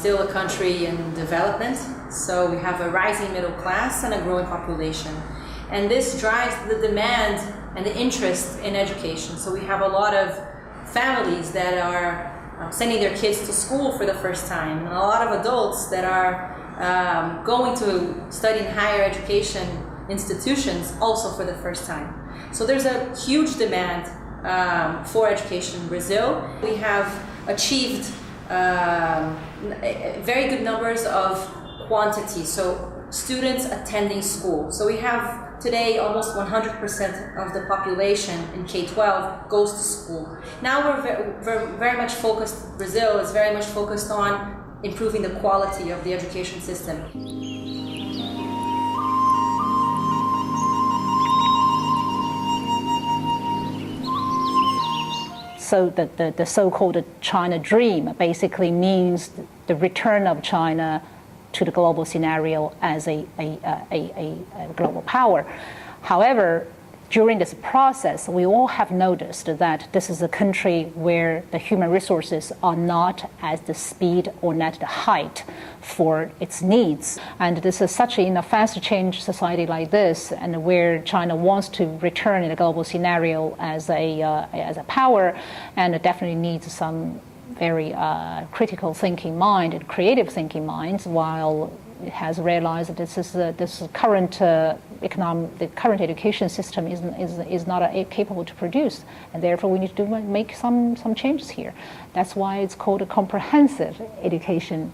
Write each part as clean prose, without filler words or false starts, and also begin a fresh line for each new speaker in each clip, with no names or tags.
still a country in development, so we have a rising middle class and a growing population. And this drives the demand and the interest in education. So we have a lot of families that are sending their kids to school for the first time, and a lot of adults that are going to study in higher education institutions also for the first time. So there's a huge demand for education in Brazil. We have achieved very good numbers of quantity, so students attending school. So we have today almost 100% of the population in K-12 goes to school. Now we're very much focused, Brazil is very much focused on improving the quality of the education system.
So the so-called China dream basically means the return of China to the global scenario as a global power. However, during this process, we all have noticed that this is a country where the human resources are not at the speed or not the height for its needs. And this is such in a fast change society like this, and where China wants to return in a global scenario as a power, and it definitely needs some very critical thinking mind and creative thinking minds, while it has realized that this current the current education system is not capable to produce, and therefore we need to make some changes here. That's why it's called a comprehensive education,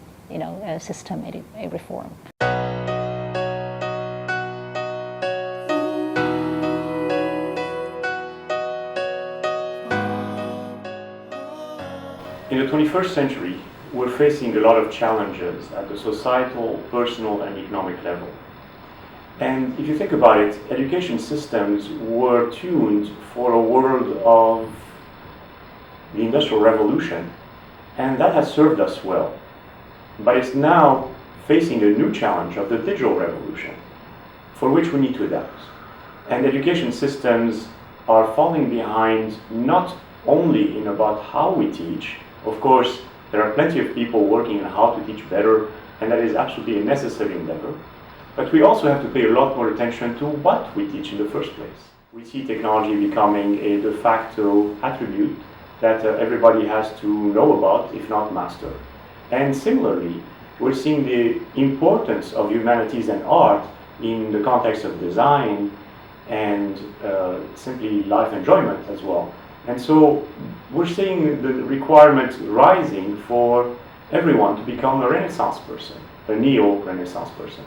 system reform.
In the 21st century, we're facing a lot of challenges at the societal, personal, and economic level. And if you think about it, education systems were tuned for a world of the Industrial Revolution, and that has served us well. But it's now facing a new challenge of the digital revolution, for which we need to adapt. And education systems are falling behind not only in about how we teach. Of course, there are plenty of people working on how to teach better, and that is absolutely a necessary endeavor. But we also have to pay a lot more attention to what we teach in the first place. We see technology becoming a de facto attribute that everybody has to know about, if not master. And similarly, we're seeing the importance of humanities and art in the context of design and simply life enjoyment as well. And so we're seeing the requirement rising for everyone to become a Renaissance person, a neo-Renaissance person.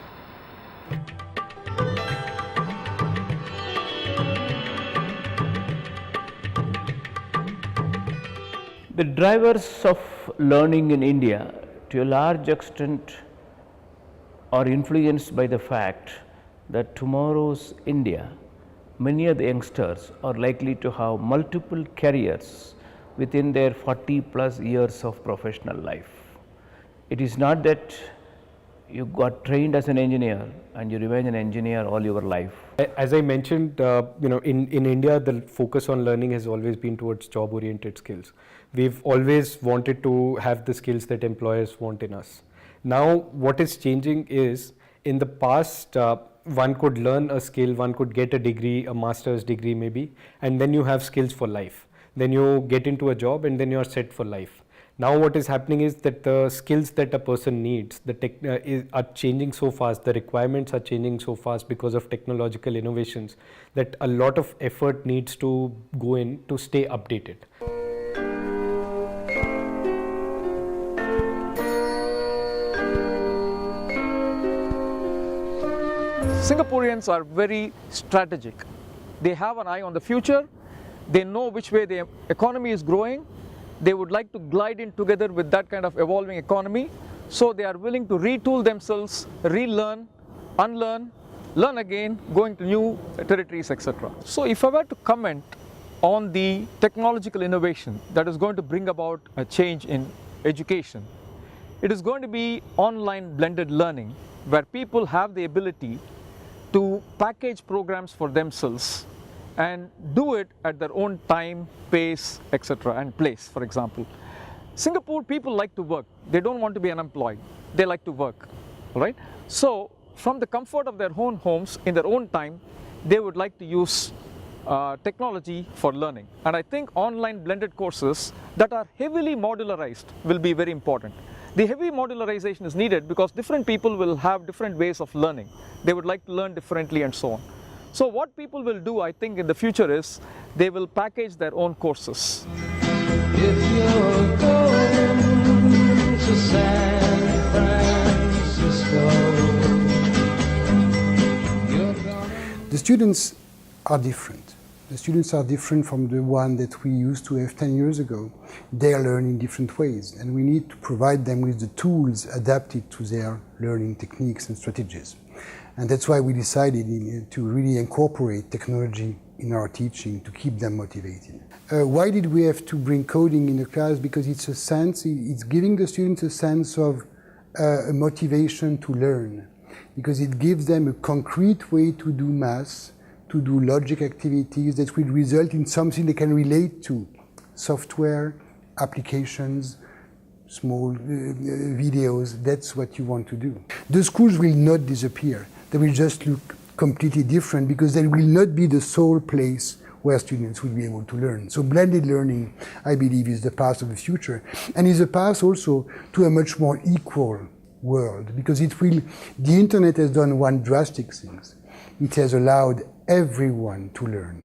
The drivers of learning in India, to a large extent, are influenced by the fact that tomorrow's India, many of the youngsters are likely to have multiple careers within their 40 plus years of professional life. It is not that you got trained as an engineer and you remain an engineer all your life.
As I mentioned, in India, the focus on learning has always been towards job-oriented skills. We've always wanted to have the skills that employers want in us. Now, what is changing is, in the past, one could learn a skill, one could get a degree, a master's degree maybe, and then you have skills for life. Then you get into a job and then you are set for life. Now what is happening is that the skills that a person needs are changing so fast, the requirements are changing so fast because of technological innovations, that a lot of effort needs to go in to stay updated.
Singaporeans are very strategic. They have an eye on the future. They know which way the economy is growing. They would like to glide in together with that kind of evolving economy. So they are willing to retool themselves, relearn, unlearn, learn again, going to new territories, etc. So if I were to comment on the technological innovation that is going to bring about a change in education, it is going to be online blended learning, where people have the ability to package programs for themselves and do it at their own time, pace, etc. and place, for example. Singapore people like to work. They don't want to be unemployed. They like to work, right? So from the comfort of their own homes, in their own time, they would like to use technology for learning. And I think online blended courses that are heavily modularized will be very important. The heavy modularization is needed because different people will have different ways of learning. They would like to learn differently and so on. So what people will do, I think, in the future is they will package their own courses.
If you're going to San Francisco, you're gonna...
The students are different. The students are different from the one that we used to have 10 years ago. They learn in different ways, and we need to provide them with the tools adapted to their learning techniques and strategies. And that's why we decided to really incorporate technology in our teaching to keep them motivated. Why did we have to bring coding in the class? Because it's giving the students a sense of a motivation to learn, because it gives them a concrete way to do math, to do logic activities that will result in something they can relate to: software, applications, small videos. That's what you want to do. The schools will not disappear. They will just look completely different because they will not be the sole place where students will be able to learn. So blended learning, I believe, is the path of the future, and is a path also to a much more equal world, because the internet has done one drastic thing. It has allowed everyone to learn.